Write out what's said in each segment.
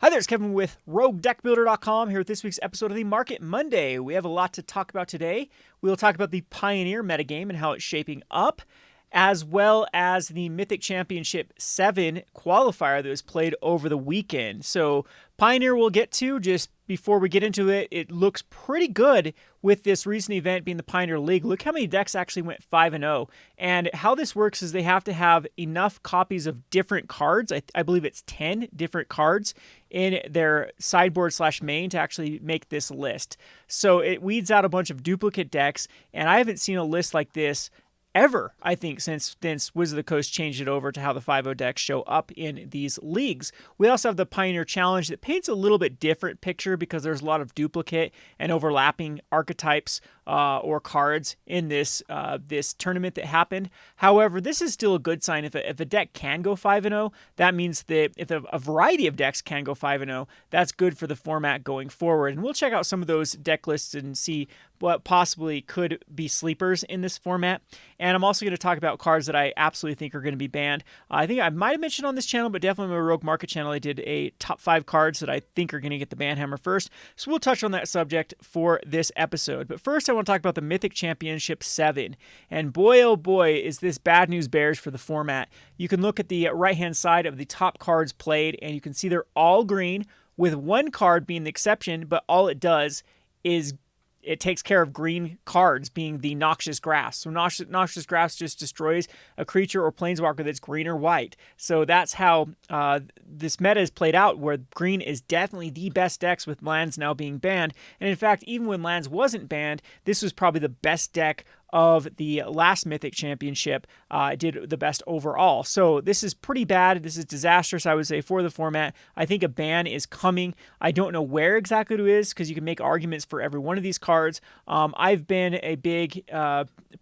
Hi there, it's Kevin with RogueDeckBuilder.com here with this week's episode of the Market Monday. We have a lot to talk about today. We'll talk about the Pioneer metagame and how it's shaping up, as well as the Mythic Championship 7 qualifier that was played over the weekend. So Pioneer we'll get to. Just before we get into it, it looks pretty good with this recent event being the Pioneer League. Look how many decks actually went 5-0. And how this works is they have to have enough copies of different cards. I believe it's 10 different cards in their sideboard / main to actually make this list. So it weeds out a bunch of duplicate decks, and I haven't seen a list like this ever, I think, since Wizards of the Coast changed it over to how the 5-0 decks show up in these leagues. We also have the Pioneer Challenge that paints a little bit different picture because there's a lot of duplicate and overlapping archetypes or cards in this tournament that happened. However, this is still a good sign. If a deck can go 5-0, that means that if a variety of decks can go 5-0, that's good for the format going forward. And we'll check out some of those deck lists and see what possibly could be sleepers in this format. And I'm also going to talk about cards that I absolutely think are going to be banned. I think I might have mentioned on this channel, but definitely on my Rogue Market channel, I did a top 5 cards that I think are going to get the ban hammer first. So we'll touch on that subject for this episode. But first, I want to talk about the Mythic Championship 7. And boy, oh boy, is this bad news bears for the format. You can look at the right-hand side of the top cards played, and you can see they're all green, with one card being the exception, but all it does is it takes care of green cards, being the Noxious Grass. So Noxious Grass just destroys a creature or planeswalker that's green or white. So that's how this meta is played out, where green is definitely the best decks with lands now being banned. And in fact, even when lands wasn't banned, this was probably the best deck of the last Mythic Championship. Did the best overall. So this is pretty bad. This is disastrous, I would say, for the format. I think a ban is coming. I don't know where exactly it is, because you can make arguments for every one of these cards. I've been a big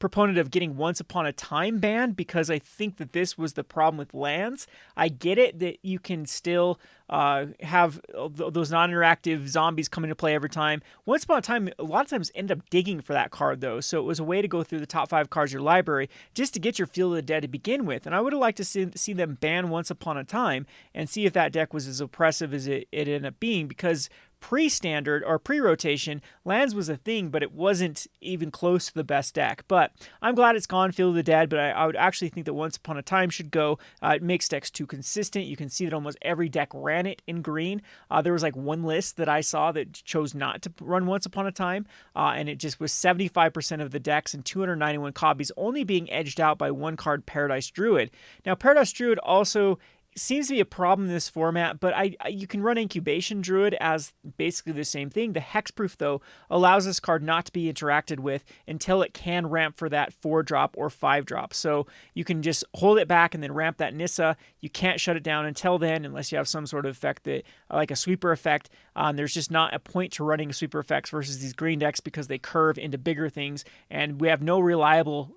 proponent of getting Once Upon a Time banned, because I think that this was the problem with lands. I get it that you can still have those non-interactive zombies come into play every time. Once Upon a Time, a lot of times end up digging for that card, though. So it was a way to go through the top 5 cards of your library just to get your Field of the Dead to begin with. And I would have liked to see them ban Once Upon a Time and see if that deck was as oppressive as it ended up being, because pre-standard or pre-rotation, lands was a thing, but it wasn't even close to the best deck. But I'm glad it's gone, Field of the Dead, but I would actually think that Once Upon a Time should go. It makes decks too consistent. You can see that almost every deck ran it in green. There was like one list that I saw that chose not to run Once Upon a Time, and it just was 75% of the decks and 291 copies, only being edged out by one card, Paradise Druid. Now, Paradise Druid also seems to be a problem in this format, but you can run Incubation Druid as basically the same thing. The Hexproof, though, allows this card not to be interacted with until it can ramp for that 4-drop or 5-drop. So you can just hold it back and then ramp that Nissa. You can't shut it down until then, unless you have some sort of effect that, like a sweeper effect. There's just not a point to running sweeper effects versus these green decks, because they curve into bigger things, and we have no reliable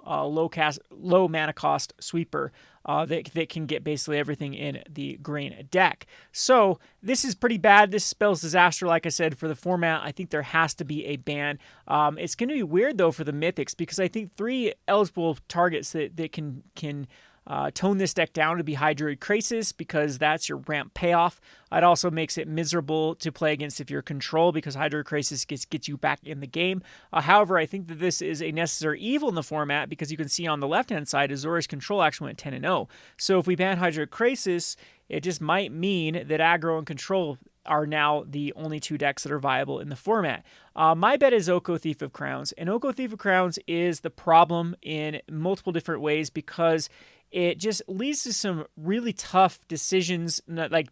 low mana cost sweeper that can get basically everything in the green deck. So this is pretty bad. This spells disaster, like I said, for the format. I think there has to be a ban. It's going to be weird, though, for the Mythics, because I think 3 eligible targets that can tone this deck down to be Hydroid Krasis, because that's your ramp payoff. It also makes it miserable to play against if you're control, because Hydroid Krasis gets you back in the game. However, I think that this is a necessary evil in the format, because you can see on the left-hand side, Azorius Control actually went 10-0. So if we ban Hydroid Krasis, it just might mean that aggro and control are now the only 2 decks that are viable in the format. My bet is Oko Thief of Crowns, and Oko Thief of Crowns is the problem in multiple different ways, because it just leads to some really tough decisions, like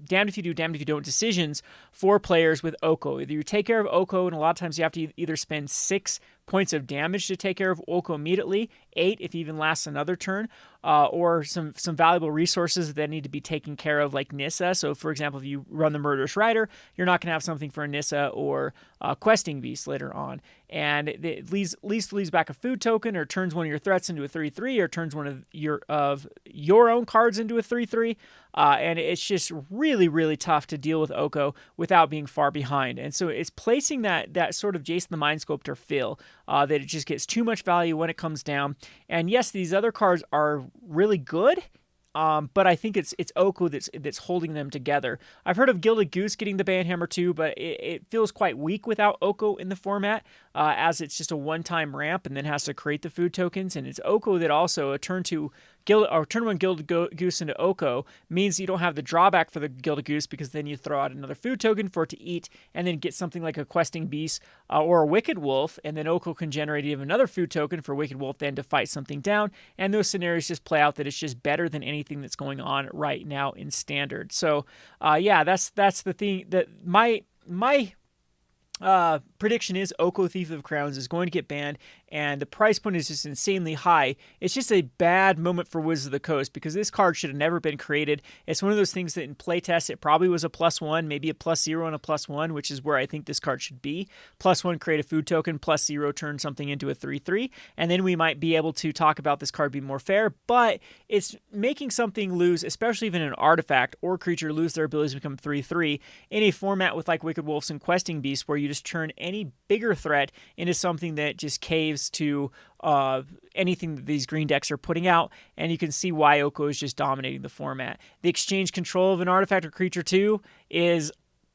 damned if you do, damned if you don't decisions for players with Oko. Either you take care of Oko, and a lot of times you have to either spend 6 points of damage to take care of Oko immediately, 8 if it even lasts another turn, or some valuable resources that need to be taken care of, like Nissa. So, for example, if you run the Murderous Rider, you're not going to have something for a Nissa or Questing Beast later on. And it leaves back a food token, or turns one of your threats into a 3/3, or turns one of your own cards into a 3/3. And it's just really, really tough to deal with Oko without being far behind. And so it's placing that sort of Jason the Mind Sculptor feel, that it just gets too much value when it comes down. And yes, these other cards are really good. But I think it's Oko that's holding them together. I've heard of Gilded Goose getting the ban hammer too, but it feels quite weak without Oko in the format, as it's just a one-time ramp and then has to create the food tokens. And it's Oko that also a turn one Gilded Goose into Oko means you don't have the drawback for the Gilded Goose, because then you throw out another food token for it to eat and then get something like a Questing Beast or a Wicked Wolf, and then Oko can generate even another food token for Wicked Wolf then to fight something down. And those scenarios just play out that it's just better than anything that's going on right now in Standard. So yeah, that's the thing that my prediction is Oko Thief of Crowns is going to get banned, and the price point is just insanely high. It's just a bad moment for Wizards of the Coast, because this card should have never been created. It's one of those things that in playtest it probably was a +1, maybe a +0 and a +1, which is where I think this card should be. +1, create a food token, +0, turn something into a 3/3, and then we might be able to talk about this card being more fair, but it's making something lose, especially even an artifact or creature, lose their abilities to become 3/3 in a format with like Wicked Wolves and Questing Beasts, where you just turn any bigger threat into something that just caves to anything that these green decks are putting out, and you can see why Oko is just dominating the format. The exchange control of an artifact or creature too is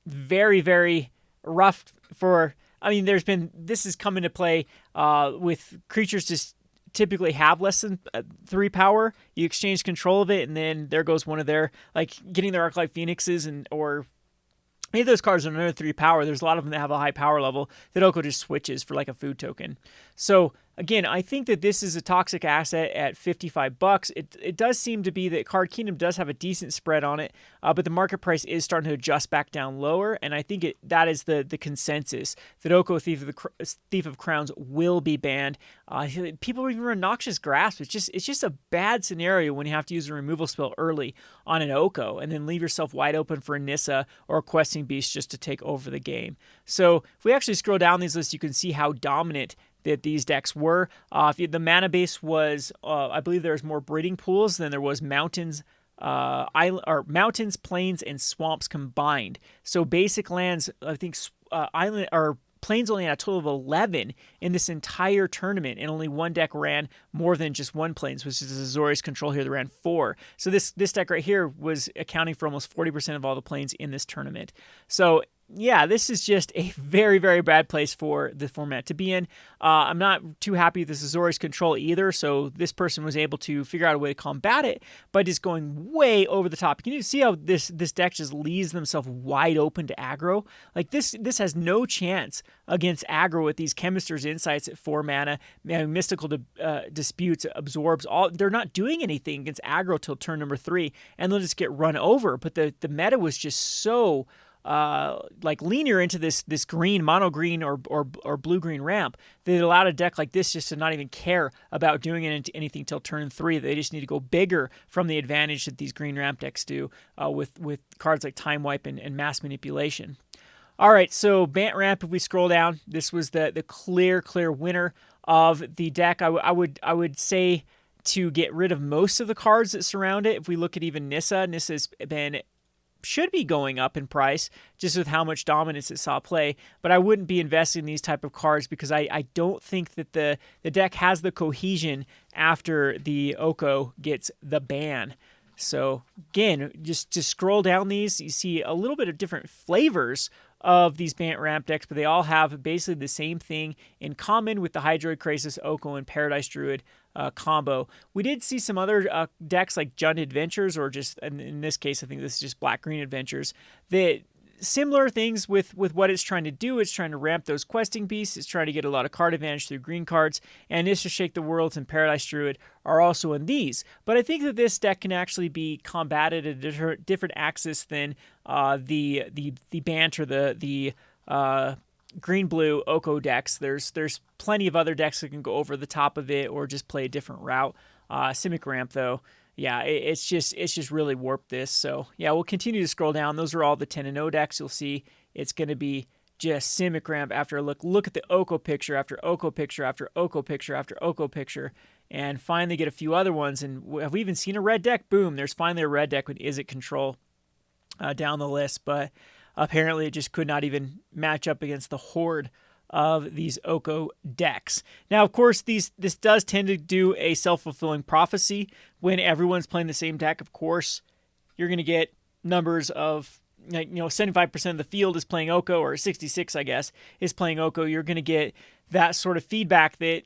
very, very rough for, I mean, this has come into play with creatures just typically have less than 3 power. You exchange control of it, and then there goes one of their, like getting their Arclight Phoenixes or any of those cards are another 3 power. There's a lot of them that have a high power level that Oko just switches for like a food token. So again, I think that this is a toxic asset at $55. It does seem to be that Card Kingdom does have a decent spread on it, but the market price is starting to adjust back down lower, and I think that is the consensus, that Oko Thief of Crowns will be banned. People even run Noxious Grasp. It's just a bad scenario when you have to use a removal spell early on an Oko and then leave yourself wide open for a Nissa or a Questing Beast just to take over the game. So if we actually scroll down these lists, you can see how dominant that these decks were. The mana base was, I believe there was more breeding pools than there was mountains, mountains, plains, and swamps combined. So basic lands, I think, island or plains only had a total of 11 in this entire tournament, and only one deck ran more than just one plains, which is Azorius Control here that ran 4. So this deck right here was accounting for almost 40% of all the plains in this tournament. So yeah, this is just a very, very bad place for the format to be in. I'm not too happy with this Azorius Control either, so this person was able to figure out a way to combat it by just going way over the top. You can see how this deck just leaves themselves wide open to aggro. Like this has no chance against aggro with these Chemisters Insights at 4 mana. Mystical Disputes absorbs all. They're not doing anything against aggro till turn number 3, and they'll just get run over. But the meta was just so like linear into this green, mono green or blue green ramp that allowed a deck like this just to not even care about doing it into anything till turn 3. They just need to go bigger from the advantage that these green ramp decks do with cards like Time Wipe and Mass Manipulation. All right, so Bant Ramp, if we scroll down, this was the clear winner of the deck. I would say to get rid of most of the cards that surround it. If we look at even Nissa's should be going up in price just with how much dominance it saw play, but I wouldn't be investing in these type of cards because I don't think that the deck has the cohesion after the Oko gets the ban. So again, just scroll down these, you see a little bit of different flavors of these Bant Ramp decks, but they all have basically the same thing in common with the Hydroid Krasis, Oko, and Paradise Druid combo. We did see some other decks like Jund Adventures, or just, in this case, I think this is just Black-Green Adventures, that similar things with what it's trying to do. It's trying to ramp those questing beasts. It's trying to get a lot of card advantage through green cards. And Nisha Shake the Worlds and Paradise Druid are also in these. But I think that this deck can actually be combated at a different axis than the Bant or the green-blue Oko decks. There's plenty of other decks that can go over the top of it or just play a different route. Simic Ramp, though, yeah, it's just really warped this. So yeah, we'll continue to scroll down. Those are all the 10-0 decks. You'll see it's going to be just Simic Ramp after a look. Look at the Oko picture after Oko picture after Oko picture after Oko picture, and finally get a few other ones. And have we even seen a red deck? Boom, there's finally a red deck with Izzet Control down the list, but apparently it just could not even match up against the horde of these Oko decks. Now, of course, this does tend to do a self-fulfilling prophecy. When everyone's playing the same deck, of course, you're going to get numbers of, 75% of the field is playing Oko, or 66, I guess, is playing Oko. You're going to get that sort of feedback that,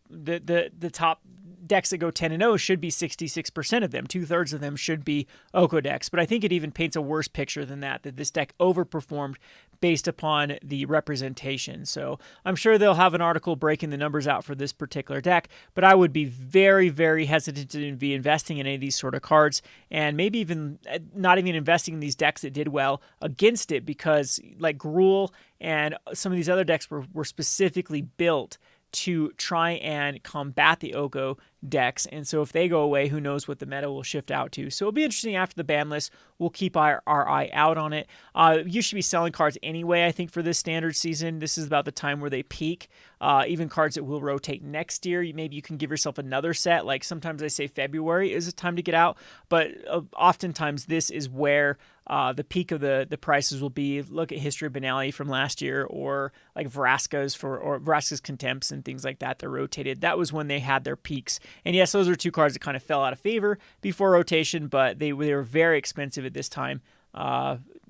the top decks that go 10-0 should be 66% of them. 2/3 of them should be Oko decks. But I think it even paints a worse picture than that this deck overperformed based upon the representation. So I'm sure they'll have an article breaking the numbers out for this particular deck, but I would be very, very hesitant to be investing in any of these sort of cards, and maybe even not even investing in these decks that did well against it, because like Gruul and some of these other decks were specifically built to try and combat the Oko decks. And so if they go away, who knows what the meta will shift out to. So it'll be interesting after the ban list. We'll keep our eye out on it. You should be selling cards anyway, I think, for this standard season. This is about the time where they peak. Even cards that will rotate next year. Maybe you can give yourself another set. Like sometimes I say February is a time to get out, but oftentimes this is where the peak of the prices will be. Look at History of Banality from last year, or like Vraska's Contempts and things like that. They're rotated. That was when they had their peaks. And yes, those are two cards that kind of fell out of favor before rotation, but they were very expensive at this time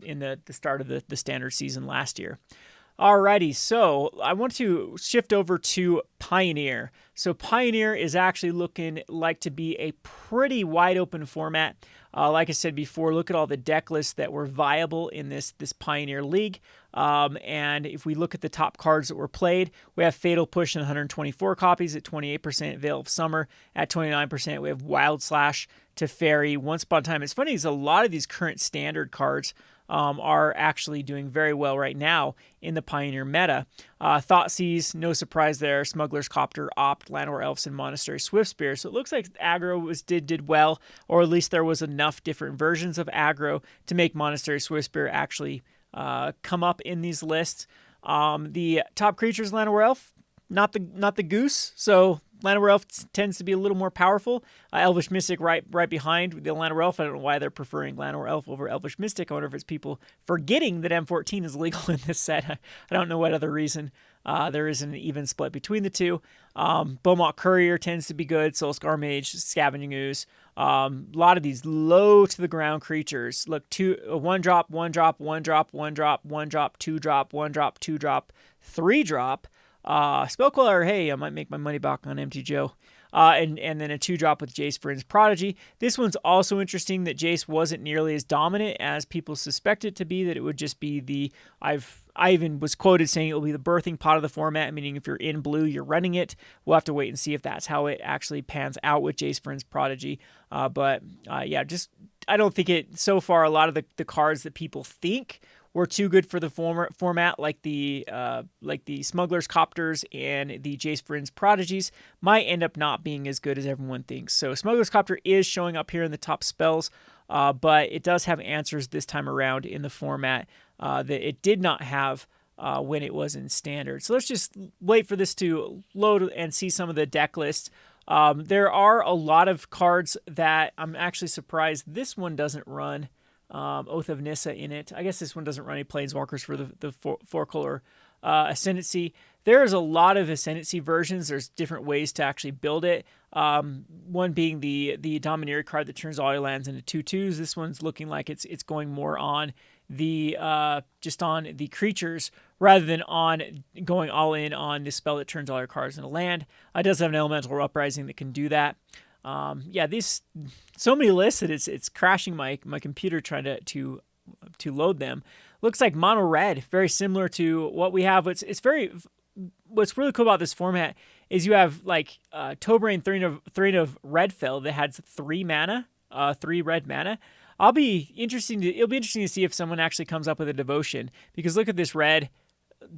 in the start of the standard season last year. Alrighty, so I want to shift over to Pioneer. So Pioneer is actually looking like to be a pretty wide open format. Like I said before, look at all the deck lists that were viable in this Pioneer League. And if we look at the top cards that were played, we have Fatal Push in 124 copies at 28%, Veil of Summer at 29%. We have Wild Slash, Teferi, Once Upon a Time. It's funny, because a lot of these current standard cards are actually doing very well right now in the Pioneer meta. Thoughtseize, no surprise there. Smuggler's Copter, Opt, Llanowar Elves, and Monastery Swiftspear. So it looks like aggro did well, or at least there was enough different versions of aggro to make Monastery Swiftspear actually come up in these lists. The top creatures, Llanowar Elf, not the goose. So Llanowar Elf tends to be a little more powerful. Elvish Mystic right behind the Llanowar Elf. I don't know why they're preferring Llanowar Elf over Elvish Mystic. I wonder if it's people forgetting that M14 is legal in this set. I don't know what other reason. There isn't an even split between the two. Beaumont Courier tends to be good. Soulscar Mage, Scavenging Ooze. A lot of these low to the ground creatures. Look, 1-drop, 1-drop, 1-drop, 1-drop, 1-drop, 2-drop, 1-drop, 2-drop, 3-drop. Spellcaller, hey, I might make my money back on MT Joe. And then a 2-drop with Jace Vryn's Prodigy. This one's also interesting that Jace wasn't nearly as dominant as people suspect it to be, that it would just be I even was quoted saying it will be the birthing pot of the format, meaning if you're in blue, you're running it. We'll have to wait and see if that's how it actually pans out with Jace Vryn's Prodigy. Yeah, just I don't think it, so far, a lot of the cards that people think were too good for the format, like the Smuggler's Copters and the Jace Vryn's Prodigies, might end up not being as good as everyone thinks. So Smuggler's Copter is showing up here in the top spells, but it does have answers this time around in the format that it did not have when it was in Standard. So let's just wait for this to load and see some of the deck lists. There are a lot of cards that I'm actually surprised this one doesn't run Oath of Nissa in it. I guess this one doesn't run any Planeswalkers for the four-color Ascendancy. There's a lot of Ascendancy versions. There's different ways to actually build it. One being the Domineer card that turns all your lands into 2/2s. This one's looking like it's going more on the just on the creatures rather than on going all in on the spell that turns all your cards into land. It does have an Elemental Uprising that can do that. Yeah, these so many lists that it's crashing my computer trying to load them. Looks like mono red, very similar to what we have. What's really cool about this format is you have like Tobrain, Threat of Redfell that had 3 mana, 3 red mana. It'll be interesting to see if someone actually comes up with a devotion, because look at this red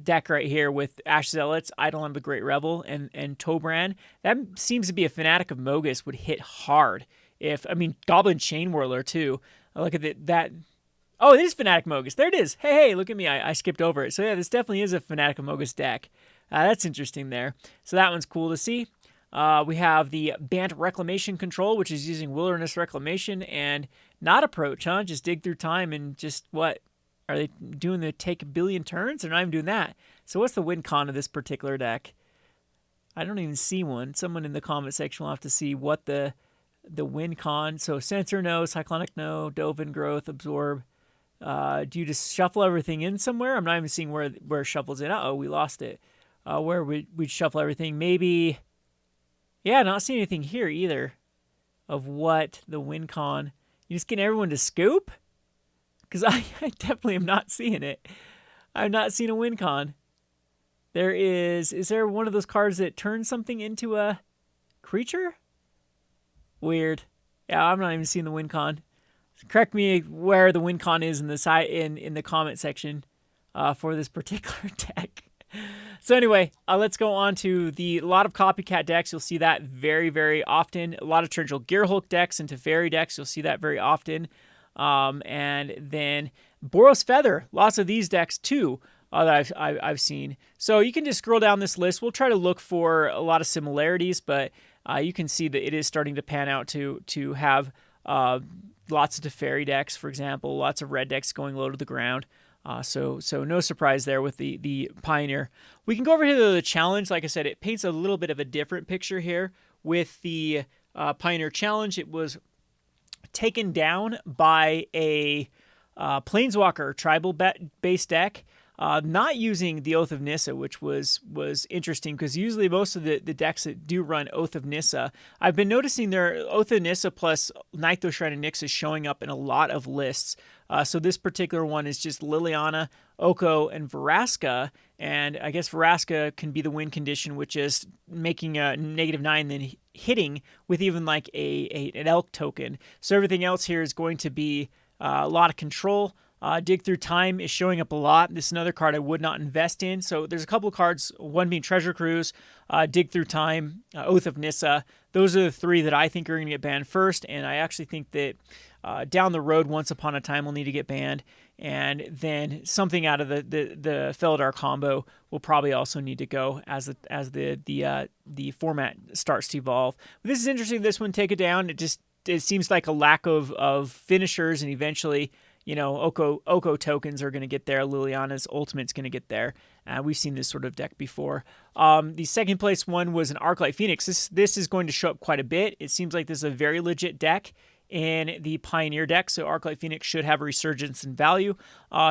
deck right here with Ash Zealots, Eidolon the Great Rebel, and Tobran. That seems to be a Fanatic of Mogus would hit hard. Goblin Chain Whirler too. Look at that. Oh, it is Fanatic Mogus. There it is. Hey, look at me. I skipped over it. So yeah, this definitely is a Fanatic of Mogus deck. That's interesting there. So that one's cool to see. We have the Bant Reclamation Control, which is using Wilderness Reclamation and not Approach, huh? Just dig through time and just Are they doing the take a billion turns? They're not even doing that. So what's the win con of this particular deck? I don't even see one. Someone in the comment section will have to see what the win con. So Sensor no, Cyclonic no, Dovin Growth, Absorb. Do you just shuffle everything in somewhere? I'm not even seeing where it shuffles in. Uh-oh, we lost it. Where we'd shuffle everything. Maybe, yeah, not seeing anything here either of what the win con. You just getting everyone to scoop? Because I definitely am not seeing it. I'm not seeing a win con. Is there one of those cards that turns something into a creature? Weird. Yeah, I'm not even seeing the win con. Correct me where the win con is in the comment section for this particular deck. So anyway, let's go on to a lot of copycat decks. You'll see that very, very often. A lot of Torrential Gearhulk decks into Fairy decks. You'll see that very often. And then Boros Feather, lots of these decks too that I've seen. So you can just scroll down this list. We'll try to look for a lot of similarities, but you can see that it is starting to pan out to have lots of Teferi decks, for example, lots of red decks going low to the ground. So no surprise there with the Pioneer. We can go over here to the Challenge. Like I said, it paints a little bit of a different picture here with the Pioneer Challenge. It was taken down by a Planeswalker tribal-based deck, not using the Oath of Nissa, which was interesting because usually most of the decks that do run Oath of Nissa, I've been noticing their Oath of Nissa plus Nightthose Shrine of Nyx is showing up in a lot of lists. So this particular one is just Liliana, Oko, and Vraska, and I guess Vraska can be the win condition, which is making a -9 then hitting with even like an elk token. So everything else here is going to be a lot of control. Dig Through Time is showing up a lot. This is another card I would not invest in. So there's a couple of cards, one being Treasure Cruise, Dig Through Time, Oath of Nissa. Those are the three that I think are going to get banned first, and I actually think that down the road, Once Upon a Time will need to get banned, and then something out of the Felidar combo will probably also need to go as the format starts to evolve. But this is interesting. This one, take it down. It seems like a lack of finishers, and eventually, Oko tokens are going to get there. Liliana's Ultimate's going to get there. We've seen this sort of deck before. The second place one was an Arclight Phoenix. This is going to show up quite a bit. It seems like this is a very legit deck in the Pioneer deck, so Arclight Phoenix should have a resurgence in value.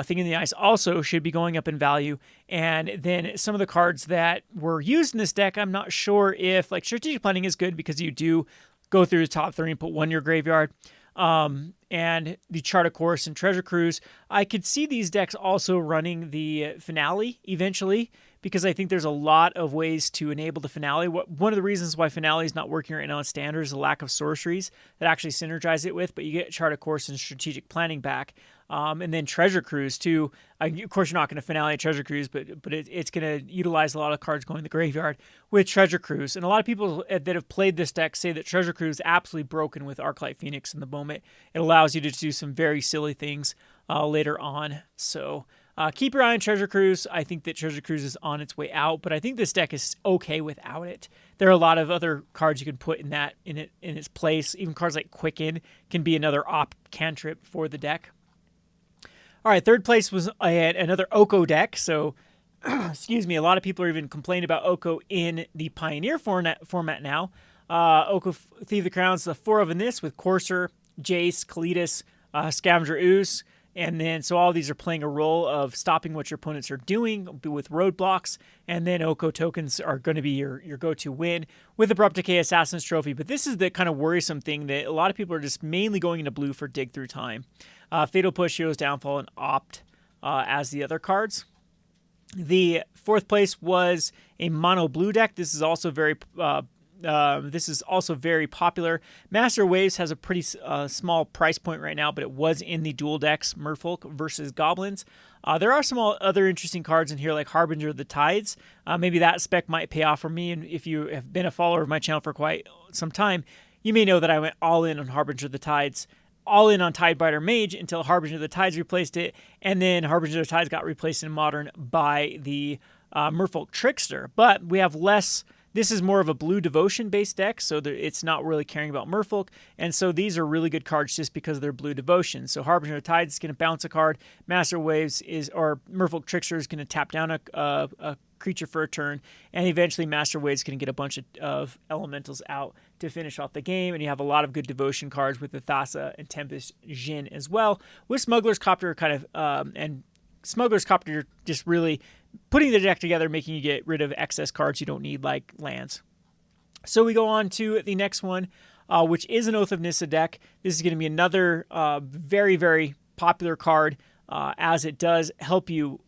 Thing in the Ice also should be going up in value. And then some of the cards that were used in this deck, I'm not sure if, like, Strategic Planning is good because you do go through the top 3 and put one in your graveyard. And the Chart a Course and Treasure Cruise. I could see these decks also running the Finale eventually, because I think there's a lot of ways to enable the Finale. One of the reasons why Finale is not working right now in Standard is a lack of sorceries that actually synergize it with, but you get Chart a Course and Strategic Planning back. And then Treasure Cruise too. Of course, you're not going to Finale Treasure Cruise, but it's going to utilize a lot of cards going to the graveyard with Treasure Cruise. And a lot of people that have played this deck say that Treasure Cruise is absolutely broken with Arclight Phoenix in the moment. It allows you to do some very silly things later on. So keep your eye on Treasure Cruise. I think that Treasure Cruise is on its way out, but I think this deck is okay without it. There are a lot of other cards you can put in its place. Even cards like Quicken can be another cantrip for the deck. All right, third place was another Oko deck. So, excuse me, a lot of people are even complaining about Oko in the Pioneer format now. Oko Thief of the Crowns, the 4 of this with Courser, Jace, Kalitas, Scavenger Ooze. And then, so all these are playing a role of stopping what your opponents are doing with roadblocks. And then Oko tokens are going to be your go-to win with Abrupt Decay Assassin's Trophy. But this is the kind of worrisome thing that a lot of people are just mainly going into blue for Dig Through Time. Fatal Push, Hero's Downfall, and Opt as the other cards. The fourth place was a mono blue deck. This is also very popular. Master Waves has a pretty small price point right now, but it was in the dual decks, Merfolk versus Goblins. There are some other interesting cards in here, like Harbinger of the Tides. Maybe that spec might pay off for me, and if you have been a follower of my channel for quite some time, you may know that I went all in on Harbinger of the Tides, all in on Tidebiter Mage until Harbinger of the Tides replaced it, and then Harbinger of the Tides got replaced in Modern by the Merfolk Trickster. But we have less This is more of a blue devotion based deck, so it's not really caring about Merfolk, and so these are really good cards just because they're blue devotion. So Harbinger of Tides is going to bounce a card, Master Waves or Merfolk Trickster is going to tap down a creature for a turn, and eventually Master Waves is going to get a bunch of elementals out to finish off the game, and you have a lot of good devotion cards with the Thassa and Tempest Jin as well, with Smuggler's Copter and Smuggler's Copter just really putting the deck together, making you get rid of excess cards you don't need, like lands. So we go on to the next one, which is an Oath of Nissa deck. This is going to be another very, very popular card, as it does help you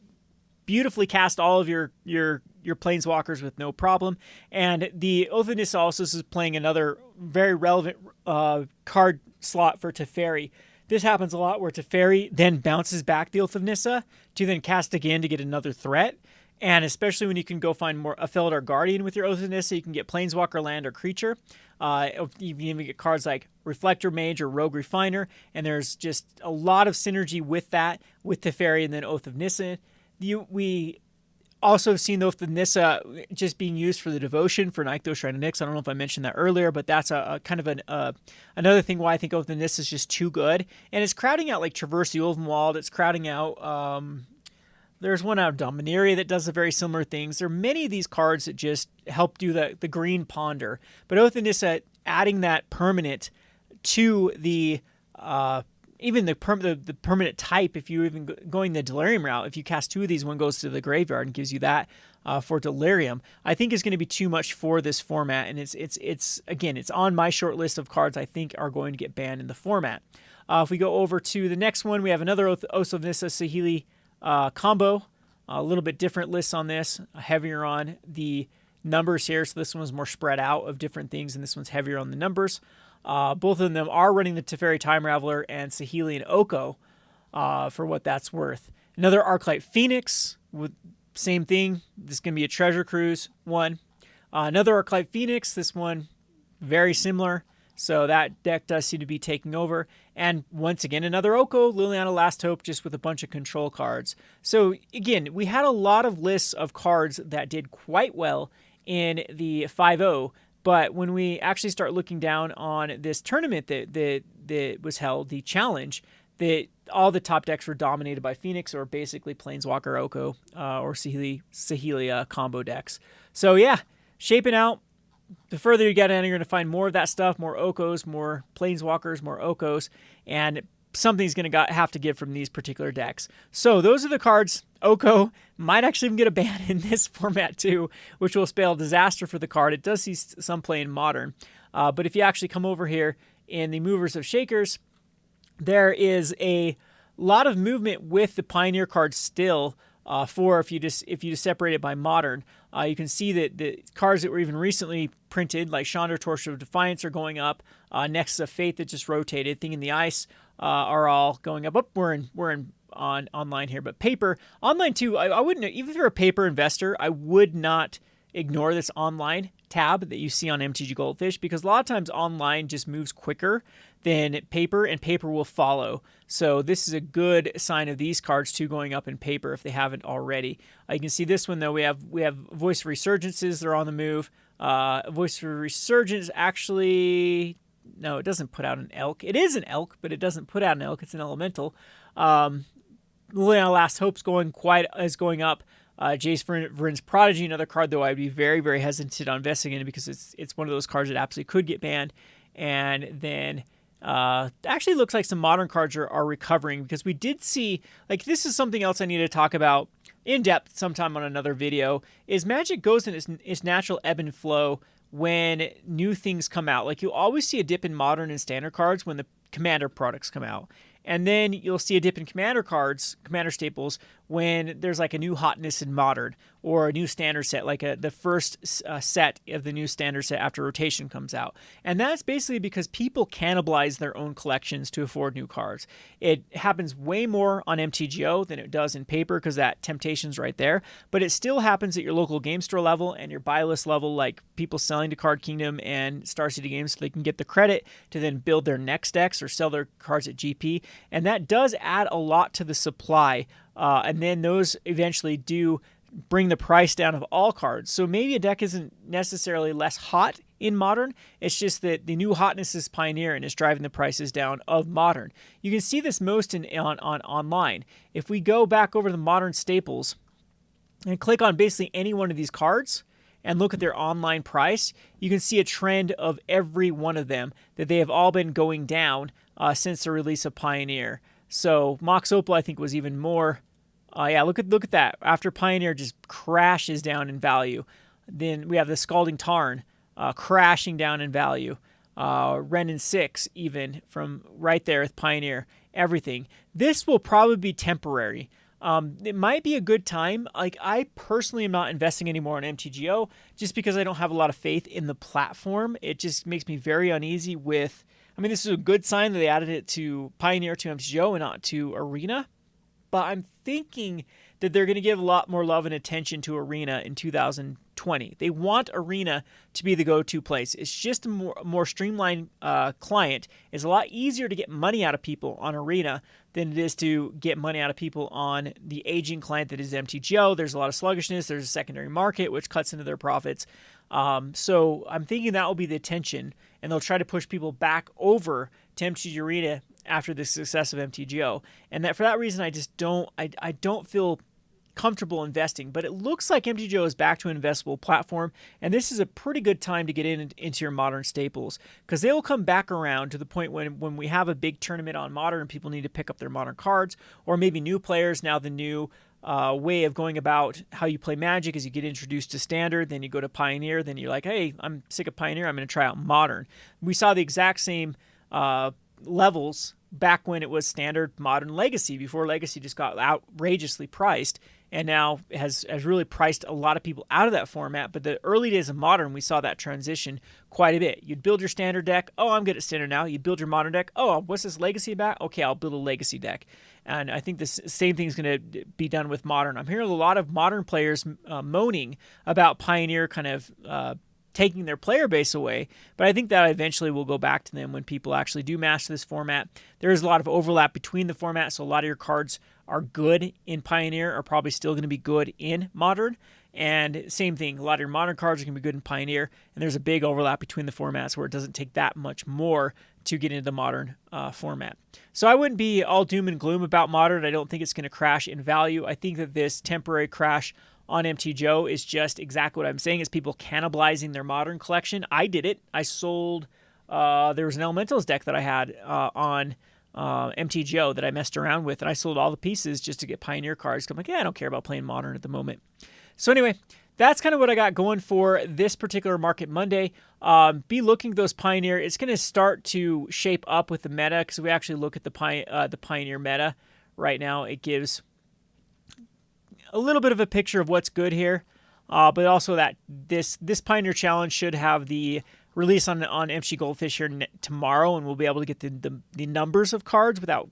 beautifully cast all of your planeswalkers with no problem. And the Oath of Nissa also is playing another very relevant card slot for Teferi. This happens a lot where Teferi then bounces back the Oath of Nissa to then cast again to get another threat. And especially when you can go find a Felidar Guardian with your Oath of Nissa, you can get Planeswalker, land, or creature. You can even get cards like Reflector Mage or Rogue Refiner. And there's just a lot of synergy with that, with Teferi and then Oath of Nissa. We also have seen the Oath of Nissa just being used for the devotion for Nykthos Shrine of Nyx. I don't know if I mentioned that earlier, but that's a kind of another thing why I think Oath of Nissa is just too good. And it's crowding out like Traverse the Ulvenwald. It's crowding out... there's one out of Dominaria that does a very similar things. There are many of these cards that just help do the green ponder. But Oath of Nissa, adding that permanent to the... even the permanent type, if you're even going the Delirium route, if you cast 2 of these, one goes to the graveyard and gives you that for Delirium, I think is going to be too much for this format. And it's again, it's on my short list of cards I think are going to get banned in the format. If we go over to the next one, we have another Oath of Nissa Saheeli combo. A little bit different lists on this, heavier on the numbers here. So this one's more spread out of different things, and this one's heavier on the numbers. Both of them are running the Teferi Time Raveler and Saheeli and Oko for what that's worth. Another Arclight Phoenix, with same thing. This is going to be a Treasure Cruise one. Another Arclight Phoenix, this one very similar. So that deck does seem to be taking over. And once again, another Oko, Liliana Last Hope, just with a bunch of control cards. So again, we had a lot of lists of cards that did quite well in the 5-0. But when we actually start looking down on this tournament that was held, the challenge, all the top decks were dominated by Phoenix or basically Planeswalker Oko or Saheeli combo decks. So yeah, shaping out. The further you get in, you're going to find more of that stuff, more Okos, more Planeswalkers, more Okos, and something's going to have to give from these particular decks. So those are the cards. Oko might actually even get a ban in this format too, which will spell disaster for the card. It does see some play in Modern. But if you actually come over here in the Movers of Shakers, there is a lot of movement with the Pioneer cards still. For if you just separate it by Modern, you can see that the cards that were even recently printed, like Chandra, Torch of Defiance, are going up. Nexus of Fate that just rotated, Thing in the Ice, are all going up. We're in online here, but paper online too. I wouldn't, even if you're a paper investor, I would not ignore this online tab that you see on MTG Goldfish, because a lot of times online just moves quicker than paper, and paper will follow. So this is a good sign of these cards too going up in paper if they haven't already. You can see this one though. We have Voice of Resurgences. They're on the move. Voice of Resurgence actually, no, it doesn't put out an elk. It is an elk, but it doesn't put out an elk. It's an elemental. Liliana Last Hope's going up. Jace Vryn's Prodigy, another card though I'd be very, very hesitant on investing in it because it's one of those cards that absolutely could get banned. And then actually looks like some Modern cards are recovering, because we did see, like, this is something else I need to talk about in depth sometime on another video, is Magic goes in its natural ebb and flow when new things come out. Like, you'll always see a dip in Modern and Standard cards when the Commander products come out. And then you'll see a dip in Commander cards, Commander staples, when there's like a new hotness in Modern or a new Standard set, like the first set of the new Standard set after rotation comes out. And that's basically because people cannibalize their own collections to afford new cards. It happens way more on MTGO than it does in paper because that temptation's right there. But it still happens at your local game store level and your buy list level, like people selling to Card Kingdom and Star City Games so they can get the credit to then build their next decks or sell their cards at GP. And that does add a lot to the supply. And then those eventually do bring the price down of all cards. So maybe a deck isn't necessarily less hot in Modern. It's just that the new hotness is Pioneer and is driving the prices down of Modern. You can see this most on online. If we go back over to the Modern staples and click on basically any one of these cards and look at their online price, you can see a trend of every one of them that they have all been going down since the release of Pioneer. So Mox Opal, I think, was even more. Yeah, look at that. After Pioneer just crashes down in value, then we have the Scalding Tarn crashing down in value. Renin 6 even from right there with Pioneer. Everything. This will probably be temporary. It might be a good time. Like, I personally am not investing anymore in MTGO just because I don't have a lot of faith in the platform. It just makes me very uneasy with. I mean, this is a good sign that they added it to Pioneer to MTGO and not to Arena. But I'm thinking that they're going to give a lot more love and attention to Arena in 2020. They want Arena to be the go-to place. It's just a more streamlined client. It's a lot easier to get money out of people on Arena than it is to get money out of people on the aging client that is MTGO. There's a lot of sluggishness. There's a secondary market, which cuts into their profits. So I'm thinking that will be the attention, and they'll try to push people back over to MTG Arena after the success of MTGO. And that for that reason, I just don't feel comfortable investing. But it looks like MTGO is back to an investable platform, and this is a pretty good time to get into your Modern staples, because they will come back around to the point when we have a big tournament on Modern and people need to pick up their Modern cards, or maybe new players. Now the new way of going about how you play Magic is you get introduced to Standard, then you go to Pioneer, then you're like, hey, I'm sick of Pioneer, I'm going to try out Modern. We saw the exact same levels back when it was Standard, Modern, Legacy, before Legacy just got outrageously priced, and now has really priced a lot of people out of that format. But the early days of Modern, we saw that transition quite a bit. You'd build your Standard deck. Oh, I'm good at Standard now. You'd build your Modern deck. Oh, what's this Legacy about? Okay, I'll build a Legacy deck. And I think this same thing is going to be done with Modern. I'm hearing a lot of Modern players moaning about Pioneer kind of taking their player base away, but I think that eventually will go back to them when people actually do master this format. There is a lot of overlap between the formats, so a lot of your cards are good in Pioneer are probably still going to be good in Modern. And same thing, a lot of your Modern cards are going to be good in Pioneer, and there's a big overlap between the formats where it doesn't take that much more to get into the Modern format. So I wouldn't be all doom and gloom about Modern. I don't think it's going to crash in value. I think that this temporary crash on MTGO is just exactly what I'm saying, is people cannibalizing their Modern collection. I did it. I sold, there was an Elementals deck that I had on MTGO that I messed around with, and I sold all the pieces just to get Pioneer cards. I'm like, yeah, I don't care about playing Modern at the moment. So anyway, that's kind of what I got going for this particular Market Monday. Be looking at those Pioneer. It's going to start to shape up with the meta, because we actually look at the Pioneer meta right now. It gives a little bit of a picture of what's good here, but also that this Pioneer Challenge should have the release on MTG Goldfish here tomorrow, and we'll be able to get the numbers of cards without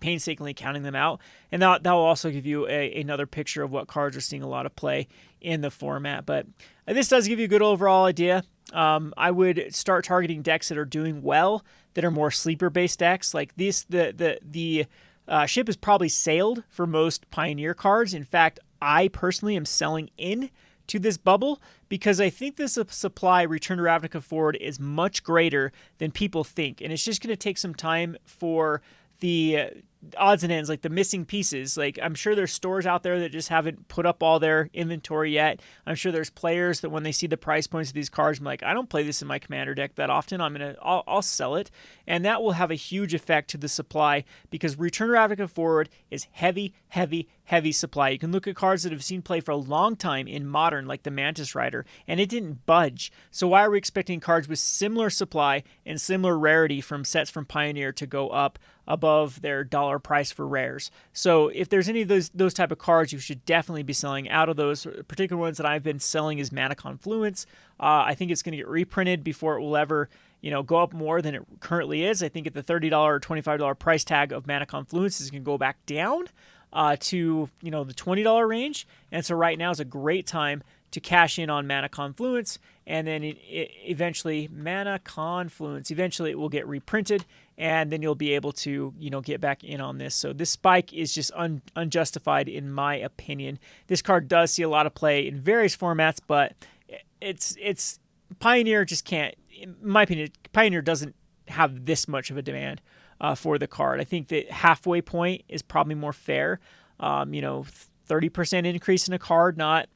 painstakingly counting them out, and that will also give you another picture of what cards are seeing a lot of play in the format. But this does give you a good overall idea. I would start targeting decks that are doing well, that are more sleeper based decks like these. The ship has probably sailed for most Pioneer cards. In fact, I personally am selling in to this bubble because I think this supply Return to Ravnica forward is much greater than people think. And it's just going to take some time for the odds and ends, like the missing pieces. Like, I'm sure there's stores out there that just haven't put up all their inventory yet. I'm sure there's players that when they see the price points of these cards, I'm like, I don't play this in my commander deck that often. I'll sell it. And that will have a huge effect to the supply, because Return to Ravnica forward is heavy supply. You can look at cards that have seen play for a long time in Modern, like the Mantis Rider, and it didn't budge. So why are we expecting cards with similar supply and similar rarity from sets from Pioneer to go up above their dollar price for rares? So if there's any of those type of cards, you should definitely be selling out of those. Particular ones that I've been selling is Mana Confluence. I think it's going to get reprinted before it will ever go up more than it currently is. I think at the $30 or $25 price tag of Mana Confluence is going to go back down to the $20 range. And so right now is a great time to cash in on Mana Confluence, and then eventually Mana Confluence, eventually it will get reprinted, and then you'll be able to, get back in on this. So this spike is just unjustified in my opinion. This card does see a lot of play in various formats, but it's Pioneer just can't, in my opinion, Pioneer doesn't have this much of a demand for the card. I think that halfway point is probably more fair. 30% increase in a card, not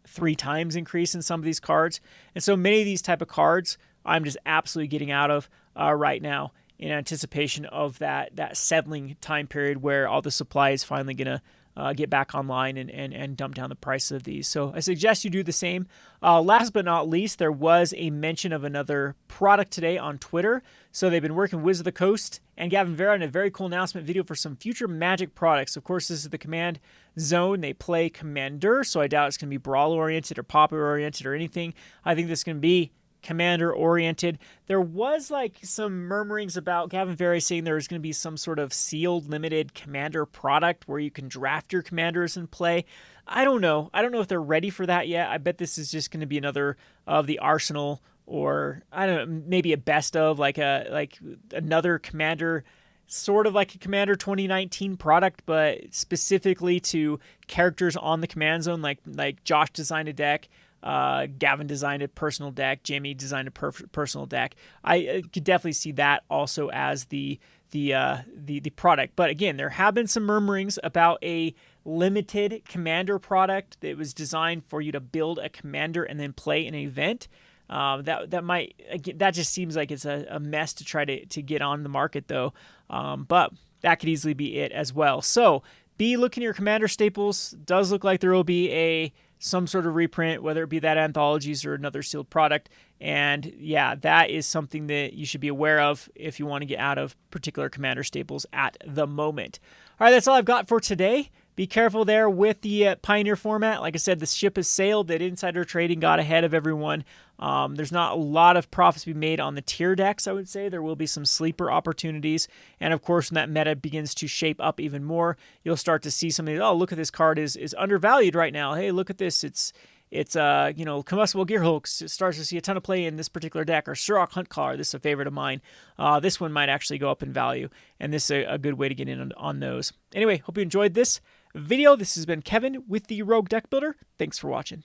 3 times increase in some of these cards. And so many of these type of cards I'm just absolutely getting out of right now in anticipation of that settling time period where all the supply is finally going to get back online and dump down the price of these. So I suggest you do the same. Last but not least, there was a mention of another product today on Twitter. So they've been working with Wizard of the Coast and Gavin Vera in a very cool announcement video for some future Magic products. Of course, this is the Command Zone. They play Commander, so I doubt it's going to be Brawl-oriented or Popular-oriented or anything. I think this is going to be Commander-oriented. There was some murmurings about Gavin Vera saying there was going to be some sort of sealed limited Commander product where you can draft your Commanders and play. I don't know. I don't know if they're ready for that yet. I bet this is just going to be another of the Arsenal, or I don't know, maybe a best of, like another Commander, sort of like a Commander 2019 product, but specifically to characters on the Command Zone, like Josh designed a deck. Gavin designed a personal deck. Jimmy designed a personal deck. I could definitely see that also as the product. But again, there have been some murmurings about a limited Commander product that was designed for you to build a Commander and then play an event. That just seems like it's a mess to try to get on the market though. But that could easily be it as well. So be looking at your Commander staples. Does look like there will be some sort of reprint, whether it be that anthologies or another sealed product. And yeah, that is something that you should be aware of if you want to get out of particular Commander staples at the moment. All right, that's all I've got for today. Be careful there with the Pioneer format. Like I said, the ship has sailed. That insider trading got ahead of everyone. There's not a lot of profits to be made on the tier decks, I would say. There will be some sleeper opportunities. And of course, when that meta begins to shape up even more, you'll start to see something, oh, look at this card is undervalued right now. Hey, look at this. It's Combustible Gearhulk starts to see a ton of play in this particular deck, or Surok Hunt Caller. This is a favorite of mine. This one might actually go up in value, and this is a good way to get in on those. Anyway, hope you enjoyed this video. This has been Kevin with the Rogue Deck Builder. Thanks for watching.